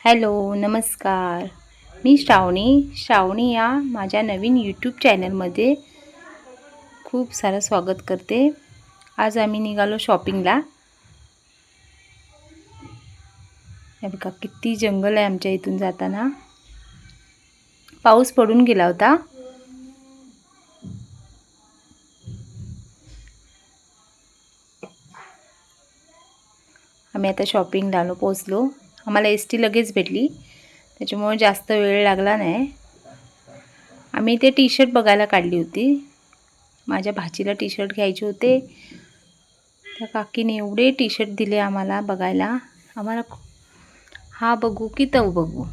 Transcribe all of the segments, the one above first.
Hello, नमस्कार. मी श्रावणी या माझ्या नवीन यूट्यूब चॅनलमध्ये खूप सारं स्वागत करते. आज आम्ही निघालो शॉपिंगला. हे बघा किती जंगल आहे आमच्या इथून जाताना. पाऊस पडून गेला होता. आम्ही आता शॉपिंगला पोचलो. आम्हाला एस टी लगेच भेटली, त्याच्यामुळे जास्त वेळ लागला नाही. आम्ही ते टी शर्ट बघायला काढली होती. माझ्या भाचीला टी शर्ट घ्यायचे होते. त्या काकीने एवढे टी शर्ट दिले आम्हाला बघायला. आम्हाला हा बघू की तो बघू,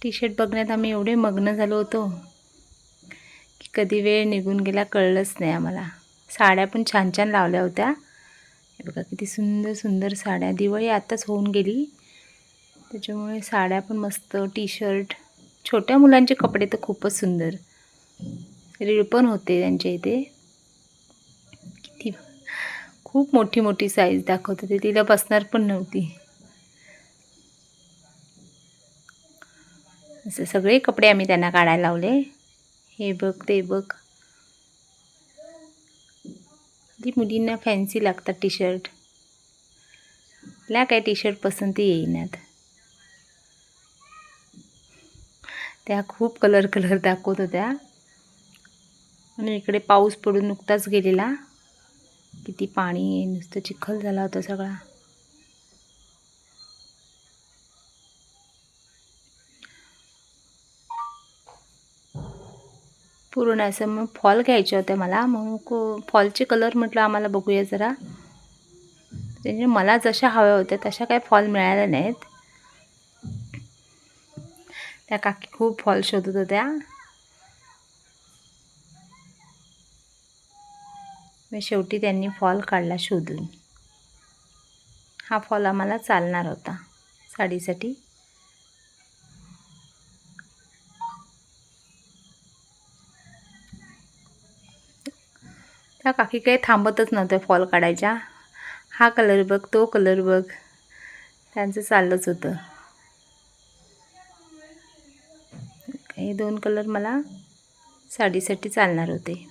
टी शर्ट बघण्यात आम्ही एवढे मग्न झालो होतो की कधी वेळ निघून गेला कळलंच नाही आम्हाला. साड्या पण छान छान लावल्या होत्या. हे बघा किती सुंदर सुंदर साड्या. दिवाळी आताच होऊन गेली, त्याच्यामुळे साड्या पण मस्त. टी शर्ट, छोट्या मुलांचे कपडे तर खूपच सुंदर. रीळ पण होते त्यांच्या इथे. किती खूप मोठी मोठी साईज दाखवत होते, तिला बसणार पण नव्हती. असे सगळे कपडे आम्ही त्यांना काढायला लावले. हे बघ ते बघ. ती मुलींना फॅन्सी लागतात टी शर्ट. मला काय टी शर्ट पसंती येईनात. त्या खूप कलर दाखवत होत्या. आणि इकडे पाऊस पडून नुकताच गेलेला. किती पाणी आहे, नुसतं चिखल झाला होता सगळा. पूर्ण असं मग फॉल घ्यायचे होते मला. मग फॉलचे कलर म्हटलं आम्हाला बघूया जरा. म्हणजे मला जशा हव्या होत्या तशा काही फॉल मिळाल्या नाहीत. त्या काकी खूप फॉल शोधत होत्या. मग शेवटी त्यांनी फॉल काढला शोधून. हा फॉल आम्हाला चालणार होता साडीसाठी. त्या काकी काही थांबतच नव्हत्या फॉल काढायच्या. हा कलर बघ, तो कलर बघ, त्यांचं चाललंच होतं. हे दोन कलर मला साडीसाठी चालणार होते.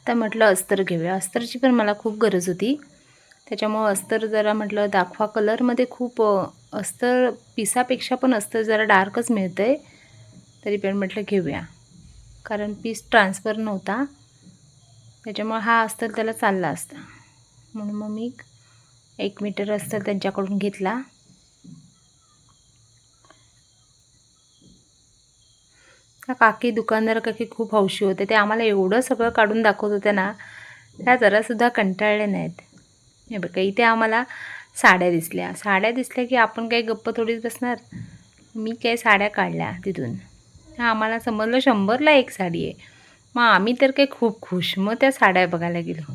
तर म्हटलं अस्तर घेऊया. अस्तरची पण मला खूप गरज होती, त्याच्यामुळं अस्तर जरा म्हटलं दाखवा. कलरमध्ये खूप अस्तर पिसापेक्षा पण अस्तर जरा डार्कच मिळतं आहे. तरी पण म्हटलं घेऊया, कारण पीस ट्रान्सफर नव्हता, त्याच्यामुळे हा अस्तर त्याला चालला असता. म्हणून मग मी 1 मीटर अस्तर त्यांच्याकडून घेतला. त्या काकी, दुकानदार काकी खूप हौशी होते. ते आम्हाला एवढं सगळं काढून दाखवत होत्या ना, त्या जरासुद्धा कंटाळले नाहीत. हे बघा इथे आम्हाला साड्या दिसल्या. साड्या दिसल्या की आपण काही गप्प थोडीच बसणार. मी काही साड्या काढल्या तिथून. आम्हाला समजलं 100ला एक साडी आहे. मग आम्ही तर काही खूप खुश. मग त्या साड्या बघायला गेलो.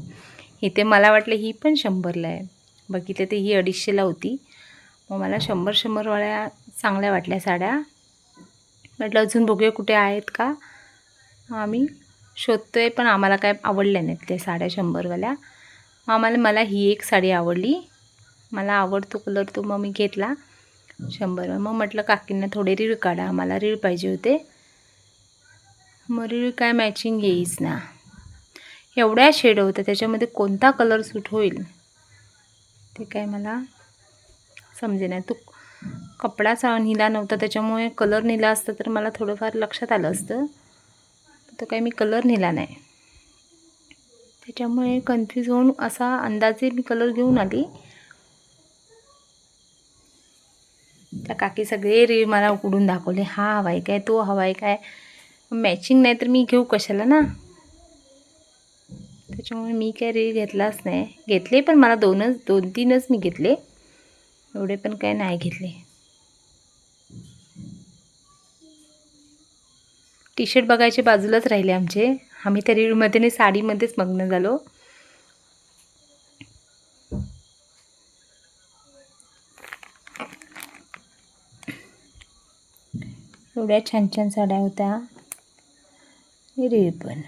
इथे मला वाटलं ही पण 100ला आहे. बघितलं तर ही 250ला होती. मग मला 100 वाल्या चांगल्या वाटल्या साड्या. म्हटलं अजून बघूया कुठे आहेत का. आम्ही शोधतोय पण आम्हाला काय आवडल्या नाहीत त्या साड्या 100वाल्या. मला ही एक साडी आवडली. मला आवडतो कलर तो, मग मी घेतला 100. मग म्हटलं काकींना थोडे रीळ काढा, मला रीळ पाहिजे होते. मग रीळ काय मॅचिंग येईच ना. एवढ्या शेड होत्या, त्याच्यामध्ये कोणता कलर सूट होईल ते काय मला समजेना. तो कपडाचा निला नव्हता, त्याच्यामुळे कलर निला असतं तर मला थोडंफार लक्षात आलं असतं. तो काही मी कलर नेला नाही, त्याच्यामुळे कन्फ्यूज होऊन असा अंदाजे मी कलर घेऊन आली. त्या काकी सगळे रीळ मला उकडून दाखवले. हा हवा आहे काय, तो हवा आहे काय. मॅचिंग नाही तर मी घेऊ कशाला ना. त्याच्यामुळे मी काय रीळ घेतलाच नाही. घेतले पण मला 2-3च मी घेतले, एवढे पण काय नाही घेतले. टी शर्ट बघायचे बाजूलाच राहिले आमचे. आम्ही त्या रीळमध्ये नाही, साडीमध्येच मग्न झालो. एवढ्या छान छान साड्या होत्या. रीळ पण.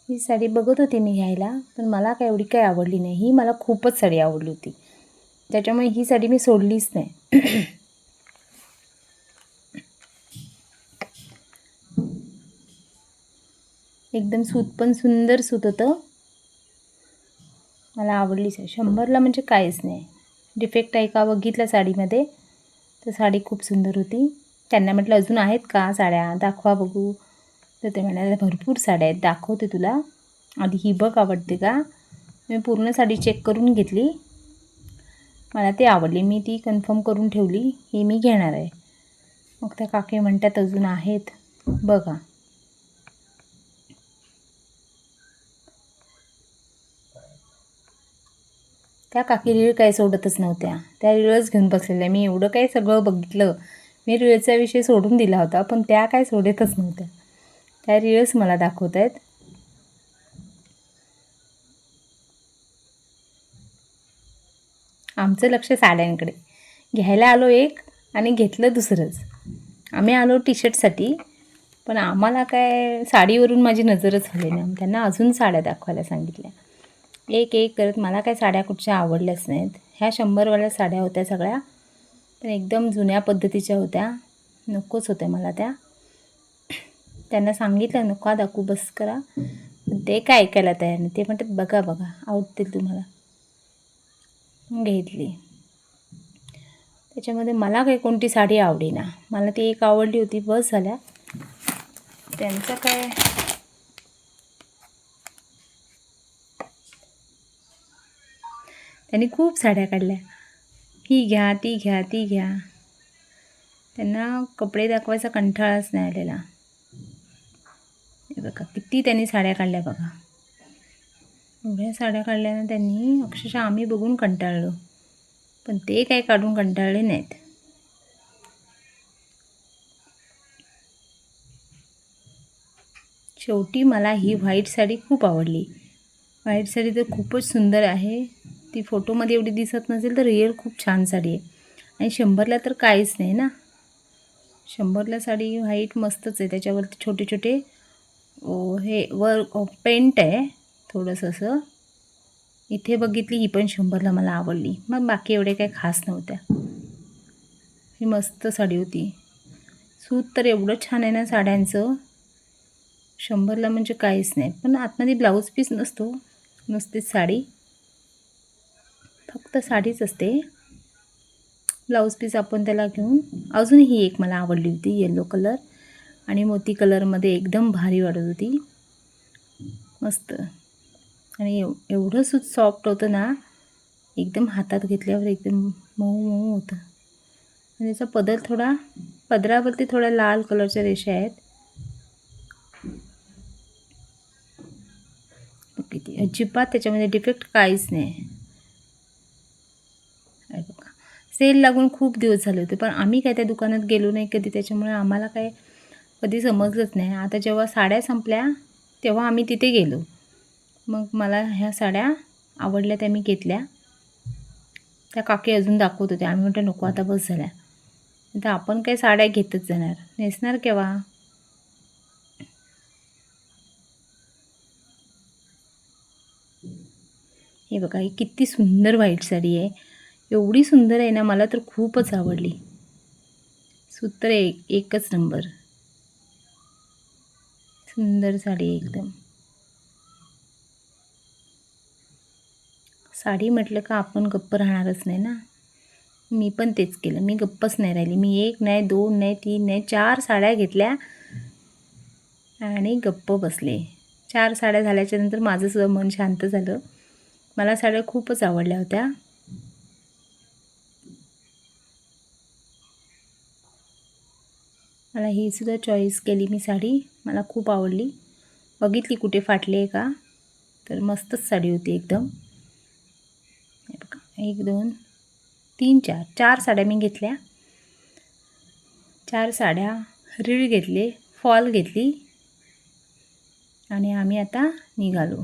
ही साडी बघत होते मी घ्यायला, पण मला काय एवढी काही आवडली नाही. ही मला खूपच साडी आवडली होती, त्याच्यामुळे ही साडी मी सोडलीच नाही. एकदम सूत पण सुंदर सूत होतं, मला आवडलीच आहे. 100ला म्हणजे काहीच नाही. डिफेक्ट आहे का बघितलं साडीमध्ये, तर साडी खूप सुंदर होती. त्यांना म्हटलं अजून आहेत का साड्या, दाखवा बघू. तर ते म्हणाले भरपूर साड्या आहेत, दाखवते तुला, आधी ही बघ आवडते का. मी पूर्ण साडी चेक करून घेतली, मला ती आवडली, मी ती कन्फर्म करून ठेवली, ही मी घेणार आहे. मग त्या काकी म्हणतात अजून आहेत बघा. त्या काकी रीळ काही सोडतच नव्हत्या, त्या रीळच घेऊन बसलेल्या. मी एवढं काही सगळं बघितलं, मी रीळचा विषय सोडून दिला होता, पण त्या काय सोडतच नव्हत्या. त्या रीळच मला दाखवत आहेत. आमचं लक्ष साड्यांकडे. घ्यायला आलो एक आणि घेतलं दुसरंच. आम्ही आलो टी शर्टसाठी, पण आम्हाला काय साडीवरून माझी नजरच झाली नाही. त्यांना अजून साड्या दाखवायला सांगितल्या. एक एक करत मला काय साड्या कुठच्या आवडल्याच नाहीत. ह्या 100वाल्या साड्या होत्या सगळ्या, पण एकदम जुन्या पद्धतीच्या होत्या, नकोच होत्या मला त्या. त्यांना सांगितलं नको दाखवू, बस करा, पण ते काय ऐकायला तयार नाही. ते म्हणतात बघा बघा आवडतील तुम्हाला. घेतली. त्याच्यामध्ये मला काही कोणती साडी आवडेना, मला ती एक आवडली होती, बस झाल्या. त्यांचं काय, त्यांनी खूप साड्या काढल्या, ही घ्या ती घ्या ती घ्या. त्यांना कपडे दाखवायचा कंटाळाच नाही आलेला. हे बघा किती त्यांनी साड्या काढल्या बघा. एवढ्या साड्या काढल्या ना त्यांनी, अक्षरशः आम्ही बघून कंटाळलो, पण ते काही काढून कंटाळले नाहीत. शेवटी मला ही व्हाईट साडी खूप आवडली. व्हाईट साडी तर खूपच सुंदर आहे. ती फोटोमध्ये एवढी दिसत नसेल, तर रिअल खूप छान साडी आहे. आणि 100ला तर काहीच नाही ना. 100ला साडी व्हाईट मस्तच आहे. त्याच्यावरती छोटे छोटे हे वर्क पेंट आहे थोडंसं असं. इथे बघितली ही पण 100ला मला आवडली, मग बाकी एवढे काही खास नव्हत्या. ही मस्त साडी होती. सूत तर एवढं छान आहे ना साड्यांचं, 100ला म्हणजे काहीच नाही. पण आतमध्ये ब्लाऊज पीस नसतो, नुसतीच साडी, फक्त साडीच असते. ब्लाऊज पीस आपण त्याला घेऊन. अजून ही एक मला आवडली होती, येलो कलर आणि मोती कलरमध्ये, एकदम भारी वाटत होती, मस्त. आणि एवढं सूत सॉफ्ट होतं ना, एकदम हातात घेतल्यावर एकदम मऊ मऊ होतं. आणि त्याचा पदर थोडा, पदरावरती थोड्या लाल कलरच्या रेषा आहेत. किती अजिबात त्याच्यामध्ये डिफेक्ट काहीच नाही. बघा सेल लागून खूप दिवस झाले होते, पण आम्ही काय त्या दुकानात गेलो नाही कधी, त्याच्यामुळे आम्हाला काय कधी समजलंच नाही. आता जेव्हा साड्या संपल्या तेव्हा आम्ही तिथे गेलो, मग मला ह्या साड्या आवडल्या, त्या मी घेतल्या. त्या काकी अजून दाखवत होत्या, आम्ही म्हटलं नको आता बस झाल्या. आता आपण काय साड्या घेतच जाणार, नेसणार केव्हा. हे बघा ही किती सुंदर व्हाईट साडी आहे, एवढी सुंदर आहे ना, मला तर खूपच आवडली. सूत तर एकच नंबर, सुंदर साडी एकदम. साडी म्हटलं का आपण गप्प राहणारच नाही ना. मी पण तेच केलं, मी गप्पच नाही राहिली. मी 1 नाही 2 नाही 3 नाही 4 साड्या घेतल्या आणि गप्प बसले. 4 साड्या झाल्याच्यानंतर माझं सुद्धा मन शांत झालं. मला साड्या खूपच आवडल्या होत्या. मला ही सुद्धा चॉईस केली मी साडी, मला खूप आवडली. बघितली कुठे फाटली आहे का, तर मस्तच साडी होती एकदम. हे बघा 1 2 3 4 4 साड्या मी घेतल्या. 4 साड्या, रीळ घेतले, फॉल घेतली आणि आम्ही आता निघालो.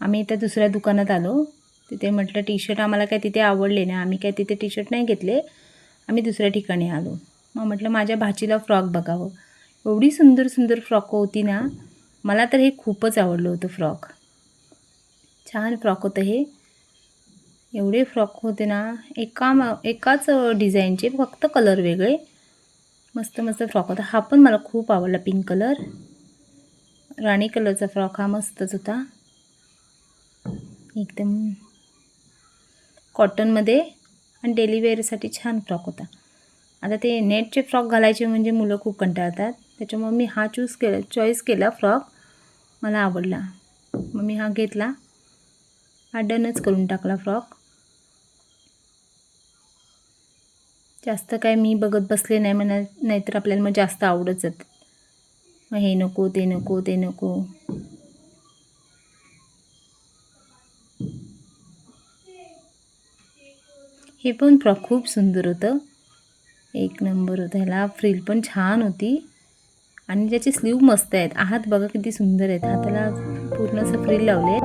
आम्ही इथं दुसऱ्या दुकानात आलो. तिथे म्हटलं टी शर्ट आम्हाला काय तिथे आवडले नाही, आम्ही काय तिथे टी शर्ट नाही घेतले, आम्ही दुसऱ्या ठिकाणी आलो. मग म्हटलं माझ्या भाचीला फ्रॉक बघावं. एवढी सुंदर सुंदर फ्रॉक होती ना, मला तर हे खूपच आवडलं होतं फ्रॉक. छान फ्रॉक होतं हे. एवढे फ्रॉक होते ना, एकाच डिझाईनचे, फक्त कलर वेगळे. मस्त मस्त फ्रॉक होता. हा पण मला खूप आवडला, पिंक कलर. राणी कलरचा फ्रॉक हा मस्तच होता, एकदम कॉटनमध्ये आणि डेली वेअरसाठी छान फ्रॉक होता. आता ते नेटचे फ्रॉक घालायचे म्हणजे मुलं खूप कंटाळतात, त्याच्यामुळे मी हा चॉईस केला फ्रॉक. मला आवडला, मग मी हा घेतला, हा डनच करून टाकला फ्रॉक. जास्त काय मी बघत बसले नाही म्हणा, नाहीतर आपल्याला मग जास्त आवडत जातं. मग हे नको, ते नको, ते नको. हे पण फ्रॉक खूप सुंदर होतं, एक नंबर होतं. ह्याला फ्रिल पण छान होती आणि ज्याचे स्लीव मस्त आहेत. हात बघा किती सुंदर आहेत, हाताला पूर्ण असं फ्रिल लावले.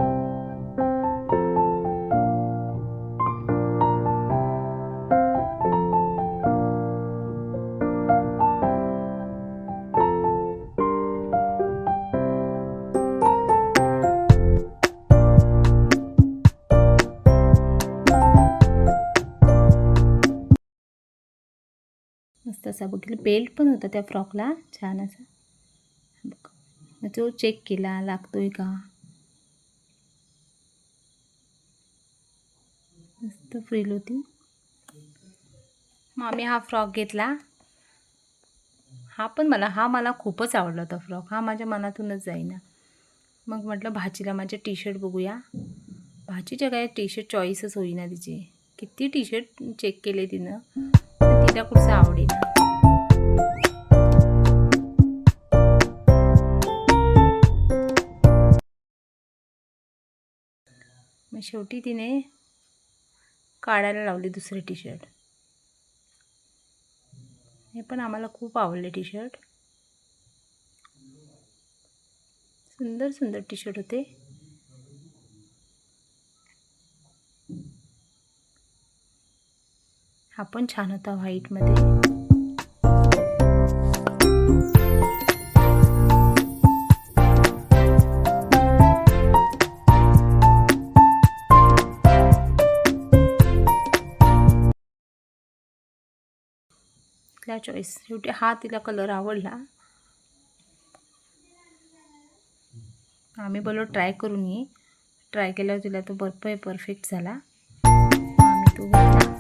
मस्त असा बघितलं, बेल्ट पण होता त्या फ्रॉकला छान असा. बघ, मग तो चेक केला लागतोय का. मस्त फ्रिल होती. मग आम्ही हा फ्रॉक घेतला. हा मला खूपच आवडला होता फ्रॉक, हा माझ्या मनातूनच जाईना. मग म्हटलं भाचीला माझे टी शर्ट बघूया. भाचीच्या काय टी शर्ट चॉईसच होईना तिची. किती टी शर्ट चेक केले तिनं, पण तिला कुठचं आवडेना. मग शेवटी तिने काढायला लावली दुसरे टी शर्ट. हे पण आम्हाला खूप आवडले टी शर्ट, सुंदर सुंदर टी शर्ट होते. हा पण छान होता व्हाईटमध्ये. तिला चॉईस, शेवटी हा तिला कलर आवडला. आम्ही बोललो ट्राय करून ये. ट्राय केल्यावर तिला तो परफेक्ट झाला. आम्ही तो घेतला.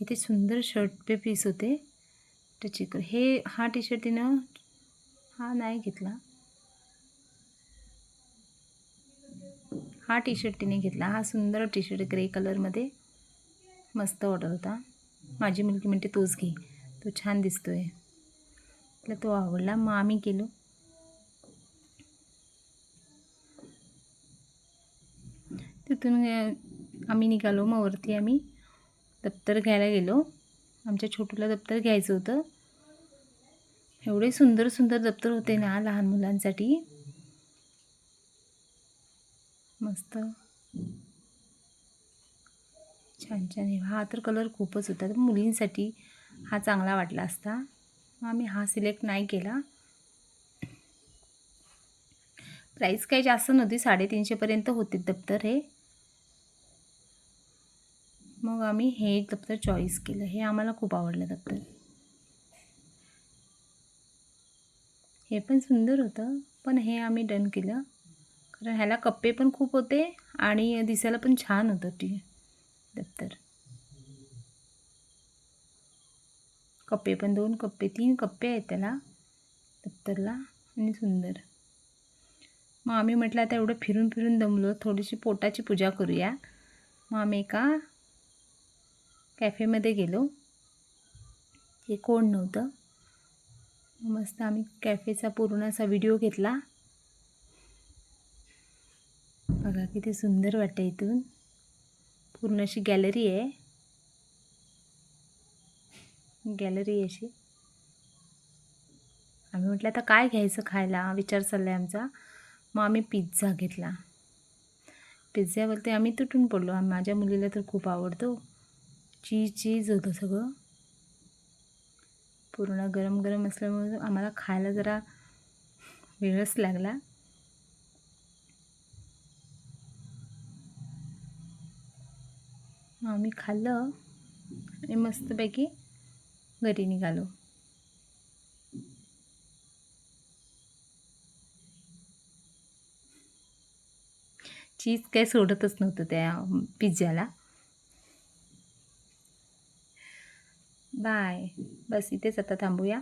इथे सुंदर शर्ट पे पीस होते त्याची. हा टी शर्ट तिनं हा नाही घेतला, हा टी शर्ट तिने घेतला. हा सुंदर टी शर्ट ग्रे कलरमध्ये मस्त ऑर्डर होता. माझी मुलगी म्हणते तोच घे, तो छान दिसतोय, तिला तो आवडला. मग आम्ही गेलो. तिथून आम्ही निघालो. मग वरती आम्ही दप्तर घ्यायला गेलो. आमच्या छोटूला दप्तर घ्यायचं होतं. एवढे सुंदर सुंदर दप्तर होते ना लहान मुलांसाठी, मस्त छान छान. हा तर कलर खूपच होता, तर मुलींसाठी हा चांगला वाटला असता. आम्ही हा सिलेक्ट नाही केला. प्राईस काही जास्त नव्हती, 350पर्यंत होते दप्तर हे. मग आम्ही हे दप्तर चॉईस केलं. हे आम्हाला खूप आवडलं दप्तर. हे पण सुंदर होतं, पण हे आम्ही डन केलं, कारण ह्याला कप्पे पण खूप होते आणि दिसायला पण छान होतं दप्तर. कप्पे पण 2 कप्पे 3 कप्पे आहेत त्याला दप्तरला, आणि सुंदर. मग आम्ही म्हटलं आता एवढं फिरून फिरून दमलो, थोडीशी पोटाची पूजा करूया. मग आम्ही एका कॅफेमध्ये गेलो. हे कोण नव्हतं. मस्त आम्ही कॅफेचा पूर्ण असा व्हिडिओ घेतला. बघा किती सुंदर वाटतं. इथून पूर्ण अशी गॅलरी आहे, गॅलरी अशी. आम्ही म्हटलं आता काय घ्यायचं खायला विचार चालला आहे आमचा. मग आम्ही पिझ्झा घेतला. पिझ्झ्यावरती आम्ही तुटून पडलो. माझ्या मुलीला तर खूप आवडतो. चीज होतं सगळं. पूर्ण गरम गरम असल्यामुळे आम्हाला खायला जरा वेळच लागला. मग आम्ही खाल्लं आणि मस्तपैकी घरी निघालो. चीज काही सोडतच नव्हतं त्या पिझ्झ्याला. बाय. बस इथेच आता थांबूया.